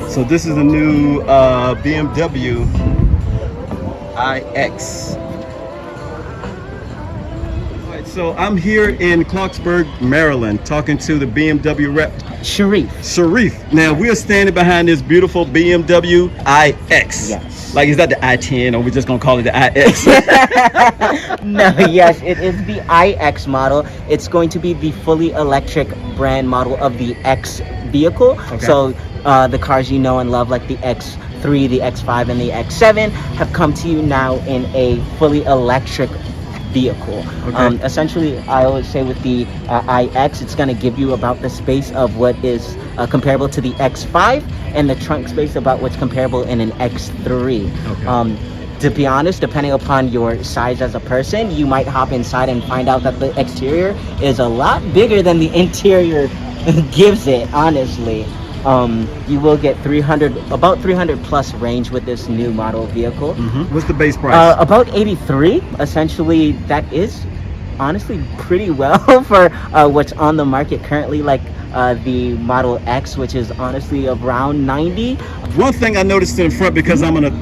So this is the new BMW iX. Alright, so I'm here in Clarksburg, Maryland, talking to the BMW rep, Sharif. Now we're standing behind this beautiful BMW iX. Yes. Like, is that the i10, or we're just gonna call it the iX? No, yes, it is the iX model. It's going to be the fully electric brand model of the X vehicle. Okay. So the cars you know and love, like the X3, the X5, and the X7, have come to you now in a fully electric vehicle. Okay. Essentially, I always say with the iX, it's going to give you about the space of what is comparable to the X5, and the trunk space about what's comparable in an X3. Okay. To be honest, depending upon your size as a person, you might hop inside and find out that the exterior is a lot bigger than the interior gives it, honestly. You will get about 300 plus range with this new model vehicle. What's the base price? About 83. Essentially, that is honestly pretty well for what's on the market currently, like the Model X, which is honestly around 90. One thing I noticed in front, because I'm an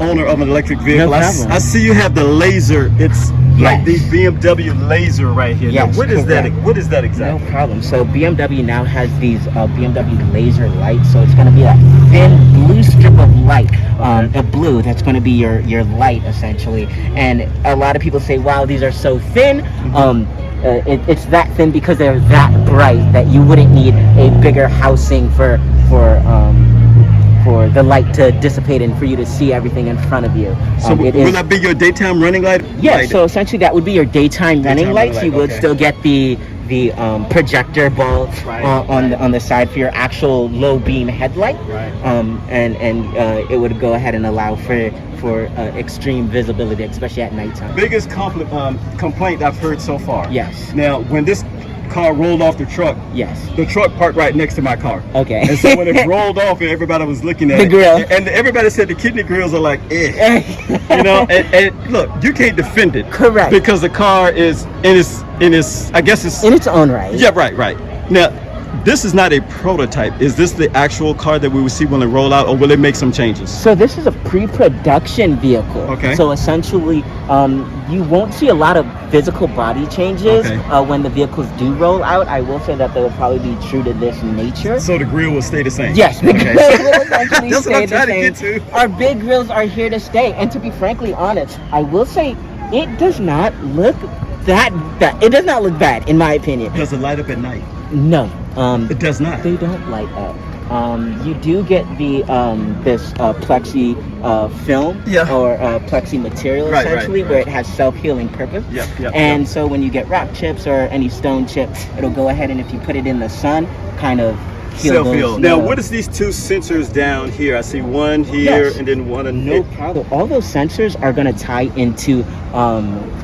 owner of an electric vehicle, No problem. I see you have the laser. It's like Yes. the BMW laser right here. Yes, Now, what is that? correct. What is that No exactly? problem. So BMW now has these BMW laser lights. So it's going to be a thin blue strip of light, a blue that's going to be your light essentially. And a lot of people say, "Wow, these are so thin." It's that thin because they're that bright that you wouldn't need a bigger housing for the light to dissipate and for you to see everything in front of you. So will that be your daytime running light? Yeah, Light? so essentially that would be your daytime running Daytime lights. running You light, would okay. still get the projector bulb on the side for your actual low beam headlight. Right. And it would go ahead and allow for extreme visibility, especially at nighttime. Biggest complaint I've heard so far. Yes. Now, when this car rolled off the truck, Yes. the truck parked right next to my car. Okay. And so when it rolled off, and everybody was looking at The it, grill. and everybody said the kidney grills are like, you know. And look, you can't defend it, Correct. because the car is in its I guess it's In its own right. yeah, right. Now, this is not a prototype. Is this the actual car that we will see when it roll out, or will it make some changes? So this is a pre-production vehicle. Okay. So essentially, you won't see a lot of physical body changes Okay. when the vehicles do roll out. I will say that they will probably be true to this nature. So the grill will stay the same. Yes, the Okay. grills will essentially That's what stay I'm the trying to same. get to. Our big grills are here to stay. And to be frankly honest, I will say it does not look that bad. It does not look bad, in my opinion. Does it light up at night? No. It does not. They don't light up. You do get the this plexi film Yeah. or plexi material Right, essentially, right. where it has self-healing purpose. Yep, And so when you get rock chips or any stone chips, it'll go ahead and if you put it in the sun, kind of heal Self-heal. those. Now, what is these two sensors down here? I see one here, Yes. and then one in No problem. All those sensors are going to tie into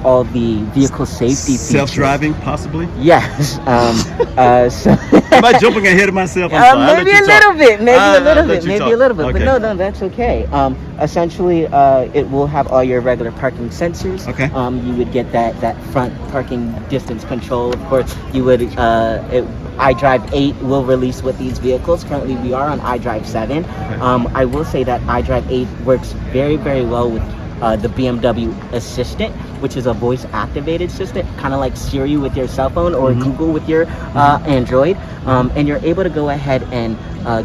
all the vehicle safety features. Self-driving, possibly. Yes. So Am I jumping ahead of myself? I'm sorry. I'll let maybe you a talk. little bit, maybe I'll a little let bit, you maybe talk. a little bit. Okay. But no, that's okay. Essentially, it will have all your regular parking sensors. Okay. You would get that front parking distance control. Of course, you would. iDrive 8 will release with these vehicles. Currently, we are on iDrive 7. I will say that iDrive 8 works very, very well with the BMW Assistant, which is a voice-activated assistant, kind of like Siri with your cell phone or Google with your Android. And you're able to go ahead and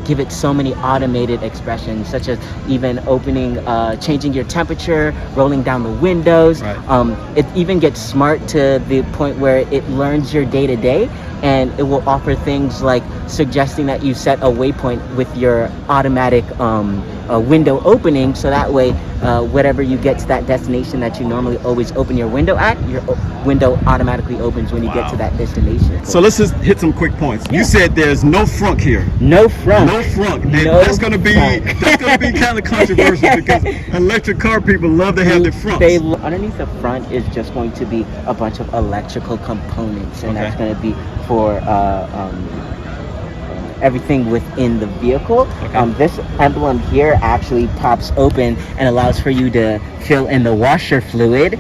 give it so many automated expressions, such as even opening, changing your temperature, rolling down the windows. Right. It even gets smart to the point where it learns your day-to-day, and it will offer things like suggesting that you set a waypoint with your automatic window opening, so that way whatever you get to that destination that you normally always open your window at, your window automatically opens when you get to that destination. So let's just hit some quick points. You said there's no frunk here. No front. No frunk. And No that's gonna be kind of controversial because electric car people love to have the fronts. Underneath the front is just going to be a bunch of electrical components, and Okay. that's going to be for everything within the vehicle. Okay. This emblem here actually pops open and allows for you to fill in the washer fluid.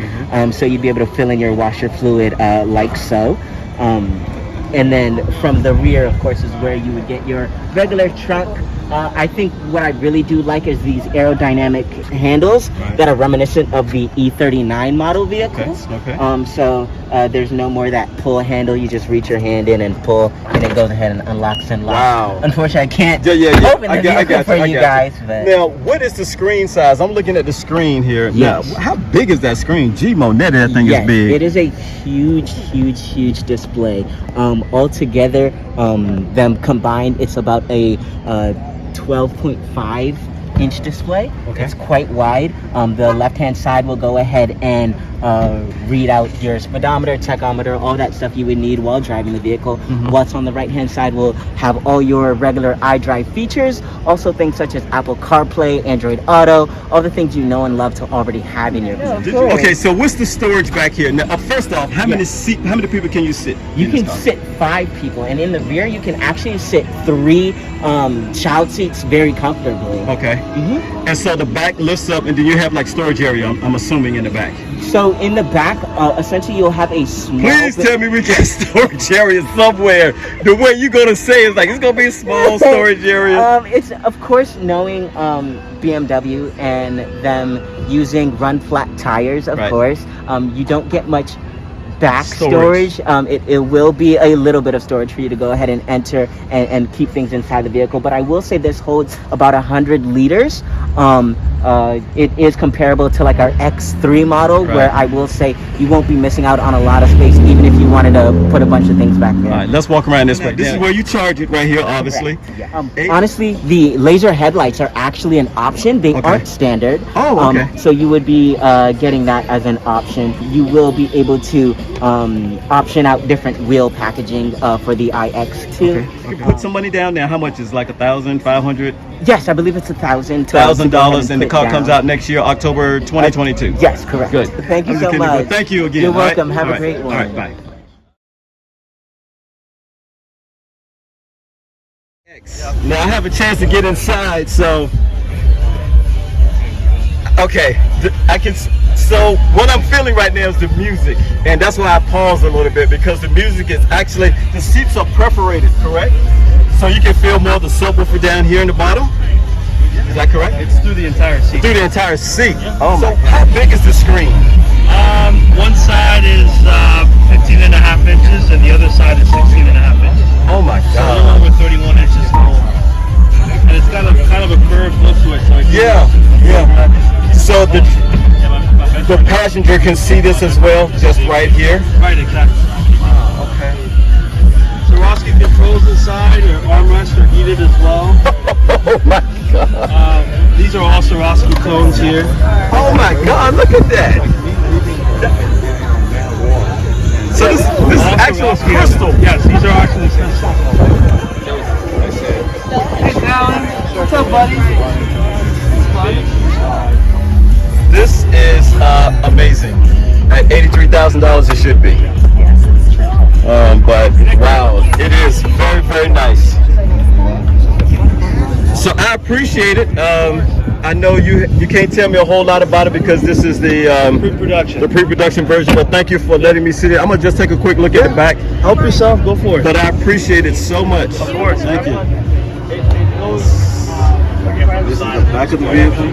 So you'd be able to fill in your washer fluid like so. And then from the rear, of course, is where you would get your regular trunk I think what I really do like is these aerodynamic handles that are reminiscent of the E39 model vehicles. Okay. So there's no more that pull handle. You just reach your hand in and pull, and it goes ahead and unlocks and locks. Wow. Unfortunately, I can't open the vehicle for you guys. But now, what is the screen size? I'm looking at the screen here. Yes. Now, how big is that screen? Gee, Monet, that thing is big. It is a huge display. Altogether, them combined, it's about a 12.5 inch display. Okay. It's quite wide. The left hand side will go ahead and read out your speedometer, tachometer, all that stuff you would need while driving the vehicle. What's on the right hand side will have all your regular iDrive features, also things such as Apple CarPlay, Android Auto, all the things you know and love to already have in your vehicle. Okay, so what's the storage back here? Now, first off, how many people can you sit? You can sit 5 people, and in the rear you can actually sit 3 child seats very comfortably. Okay. And so the back lifts up, and then you have like storage area, I'm assuming, in the back. So in the back, essentially you'll have a small... Please tell me we get storage area somewhere. The way you're going to say is like, it's going to be a small storage area. It's, of course, knowing BMW and them using run flat tires, of course, you don't get much back storage. It will be a little bit of storage for you to go ahead and enter and keep things inside the vehicle, but I will say this holds about 100 liters. It is comparable to like our X3 model, where I will say you won't be missing out on a lot of space, even if you wanted to put a bunch of things back there. All right, let's walk around this way. This is where you charge it right here, obviously. Honestly, the laser headlights are actually an option. They aren't standard. So you would be getting that as an option. You will be able to option out different wheel packaging for the iX2. You can put some money down there. How much is like $1,500? Yes, I believe it's $1,000, and the car comes out next year, October 2022. Yes, correct. Good. Thank you so much. Thank you again. You're welcome. Have a great one. All right, bye. Now I have a chance to get inside, so okay, so what I'm feeling right now is the music, and that's why I paused a little bit, because the music is actually, the seats are perforated, correct? So you can feel more of the subwoofer down here in the bottom. Is that correct? It's through the entire seat. Through the entire seat. Yeah. Oh my. So how big is the screen? One side is 15 and a half inches, and the other side is 16 and a half inches. Oh my So a God. little over 31 inches tall. And it's got a kind of a curved look to it. So Yeah. So the passenger can see this as well, just right here. Right, exactly. Okay. Swarovski controls inside, or armrests are heated as well. Oh my God. These are all Swarovski cones here. Oh my God, look at that. So this is actual crystal. Yes, these are actually crystal. Hey Alan, what's up buddy? This is amazing. At $83,000 it should be. But wow, it is very nice. So I appreciate it. I know you can't tell me a whole lot about it because this is the pre-production version, but thank you for letting me see it. I'm gonna just take a quick look at the back. Help yourself, go for it. But I appreciate it so much. Of course. Thank you. This is the back of the vehicle.